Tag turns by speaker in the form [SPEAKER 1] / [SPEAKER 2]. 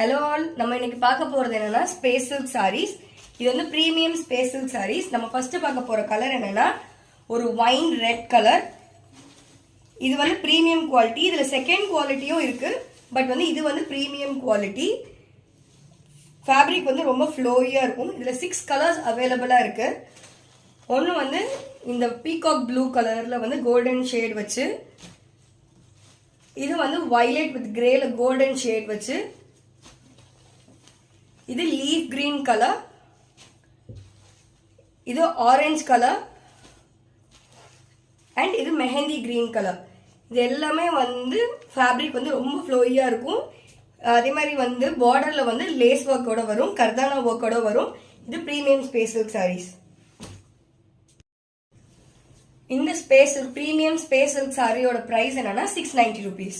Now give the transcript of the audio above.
[SPEAKER 1] Hello all, நம்ம இன்னைக்கு பார்க்க போகிறது என்னன்னா ஸ்பேஸ் சில்க் சாரீஸ். இது வந்து ப்ரீமியம் ஸ்பேஸ் சில்க் சாரீஸ். நம்ம ஃபர்ஸ்ட் பார்க்க போகிற கலர் என்னன்னா ஒரு வைன் ரெட் கலர். இது வந்து ப்ரீமியம் குவாலிட்டி. இதில் செகண்ட் குவாலிட்டியும் இருக்குது, பட் வந்து இது வந்து ப்ரீமியம் குவாலிட்டி. ஃபேப்ரிக் வந்து ரொம்ப ஃப்ளோயியாக இருக்கும். இதில் 6 கலர்ஸ் அவைலபிளாக இருக்குது. ஒன்று வந்து இந்த பீகாக் ப்ளூ கலரில் வந்து கோல்டன் ஷேட் வச்சு, இது வந்து வயலட் வித் கிரேல கோல்டன் ஷேட் வச்சு, இது லீஃப் கிரீன் கலர், இது ஆரஞ்சு கலர் அண்ட் இது மெஹந்தி கிரீன் கலர். இது எல்லாமே வந்து ஃபேப்ரிக் வந்து ரொம்ப ஃப்ளோயியாக இருக்கும். அதே மாதிரி வந்து பார்டரில் வந்து லேஸ் ஒர்க்கோட வரும், கர்தானா ஒர்க்கோட வரும். இது ப்ரீமியம் ஸ்பேஸ் சில்க் சாரீஸ். இந்த ப்ரீமியம் ஸ்பேஸ் சில்க் சாரியோட ப்ரைஸ் என்னன்னா 690 rupees.